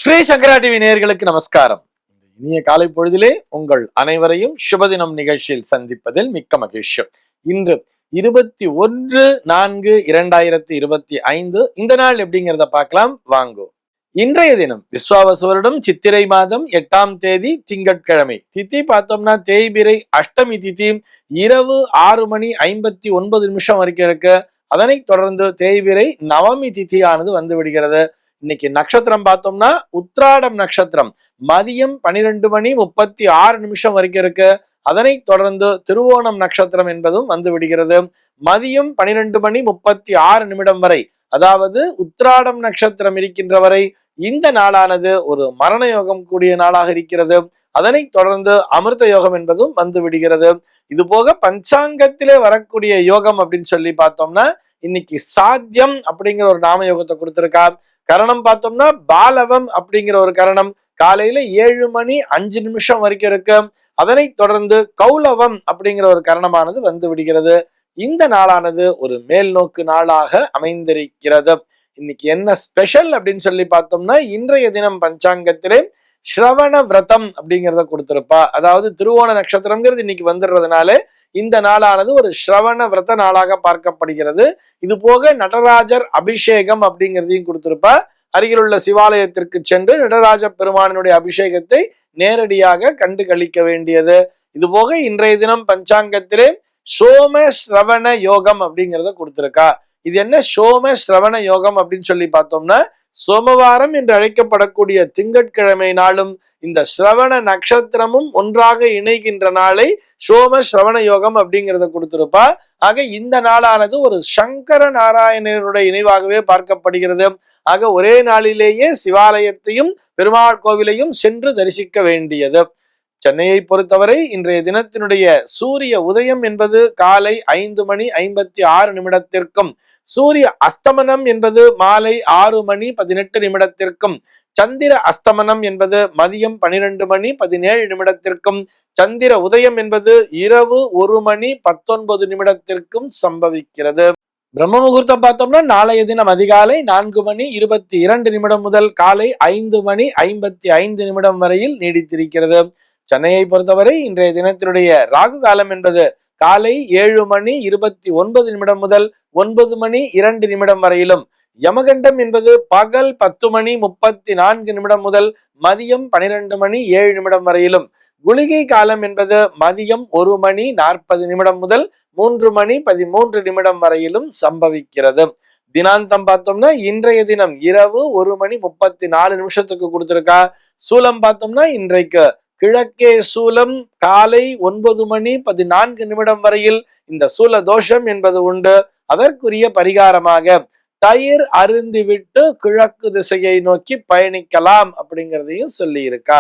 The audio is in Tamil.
ஸ்ரீ சங்கரா டிவி நேயர்களுக்கு நமஸ்காரம். இனிய காலை பொழுதிலே உங்கள் அனைவரையும் சுபதினம் நிகழ்ச்சியில் சந்திப்பதில் மிக்க மகிழ்ச்சி. இன்று 21/4/2025 இந்த நாள் எப்படிங்கிறத பார்க்கலாம் வாங்கோ. இன்றைய தினம் விஸ்வாவசு வருடம் சித்திரை மாதம் 8ஆம் தேதி திங்கட்கிழமை. திதி பார்த்தோம்னா தேய்பிரை அஷ்டமி திதி இரவு 6:59 வரைக்கும் இருக்கு. அதனைத் தொடர்ந்து தேய்பிரை நவமி திதியானது வந்து விடுகிறது. இன்னைக்கு நட்சத்திரம் பார்த்தோம்னா உத்ராடம் நட்சத்திரம் மதியம் 12:36 வரைக்கும் இருக்கு. அதனைத் தொடர்ந்து திருவோணம் நட்சத்திரம் என்பதும் வந்து விடுகிறது. மதியம் 12:36 வரை, அதாவது உத்ராடம் நட்சத்திரம் இருக்கின்ற வரை இந்த நாளானது ஒரு மரண யோகம் கூடிய நாளாக இருக்கிறது. அதனைத் தொடர்ந்து அமிர்த யோகம் என்பதும் வந்து விடுகிறது. இது போக பஞ்சாங்கத்திலே வரக்கூடிய யோகம் அப்படின்னு சொல்லி பார்த்தோம்னா இன்னைக்கு சாத்தியம் அப்படிங்கிற ஒரு நாம யோகத்தை கொடுத்திருக்கா. கரணம் பார்த்தோம்னா பாலவம் அப்படிங்கிற ஒரு கரணம் காலையில 7:05 வரைக்கும் இருக்கு. அதனைத் தொடர்ந்து கௌலவம் அப்படிங்கிற ஒரு கரணமானது வந்து விடுகிறது. இந்த நாளானது ஒரு மேல் நோக்கு நாளாக அமைந்திருக்கிறது. இன்னைக்கு என்ன ஸ்பெஷல் அப்படின்னு சொல்லி பார்த்தோம்னா இன்றைய தினம் பஞ்சாங்கத்திலே ஸ்ரவண விரதம் அப்படிங்கிறத கொடுத்திருப்பா. அதாவது திருவோண நட்சத்திரம்ங்கிறது இன்னைக்கு வந்துடுறதுனால இந்த நாளானது ஒரு ஸ்ரவண விரத நாளாக பார்க்கப்படுகிறது. இது போக நடராஜர் அபிஷேகம் அப்படிங்கிறதையும் கொடுத்திருப்பா. அருகில் உள்ள சிவாலயத்திற்கு சென்று நடராஜ பெருமானுடைய அபிஷேகத்தை நேரடியாக கண்டு கழிக்க வேண்டியது. இது போக இன்றைய தினம் பஞ்சாங்கத்திலே சோம ஸ்ரவண யோகம் அப்படிங்கிறத கொடுத்திருக்கா. இது என்ன சோம ஸ்ரவண யோகம் அப்படின்னு சொல்லி பார்த்தோம்னா சோமவாரம் என்று அழைக்கப்படக்கூடிய திங்கட்கிழமை நாளும் இந்த ஸ்ரவண நட்சத்திரமும் ஒன்றாக இணைகின்ற நாளை சோம ஸ்ரவண யோகம் அப்படிங்கிறத கொடுத்திருப்பா. ஆக இந்த நாளானது ஒரு சங்கர நாராயணனுடைய இணைவாகவே பார்க்கப்படுகிறது. ஆக ஒரே நாளிலேயே சிவாலயத்தையும் பெருமாள் கோவிலையும் சென்று தரிசிக்க வேண்டியது. சென்னையை பொறுத்தவரை இன்றைய தினத்தினுடைய சூரிய உதயம் என்பது காலை 5:56 சூரிய அஸ்தமனம் என்பது மாலை 6:18 சந்திர அஸ்தமனம் என்பது மதியம் 12:17 சந்திர உதயம் என்பது இரவு 1:19 சம்பவிக்கிறது. பிரம்ம முகூர்த்தம் பார்த்தோம்னா நாளைய தினம் அதிகாலை 4:22 முதல் காலை 5:55 வரையில் நீடித்திருக்கிறது. சென்னையை பொறுத்தவரை இன்றைய தினத்தினுடைய ராகு காலம் என்பது காலை 7:29 முதல் 9:02 வரையிலும், யமகண்டம் என்பது பகல் 10:34 முதல் மதியம் 12:07 வரையிலும், குளிகை காலம் என்பது மதியம் 1:40 முதல் 3:13 வரையிலும் சம்பவிக்கிறது. தினாந்தம் பார்த்தோம்னா இன்றைய தினம் இரவு 1:34 கொடுத்திருக்கா. சூலம் பார்த்தோம்னா இன்றைக்கு கிழக்கே சூலம் காலை 9:14 வரையில் இந்த சூல தோஷம் என்பது உண்டு. அதற்குரிய பரிகாரமாக தயிர் அருந்திவிட்டு கிழக்கு திசையை நோக்கி பயணிக்கலாம் அப்படிங்கிறதையும் சொல்லி இருக்கா.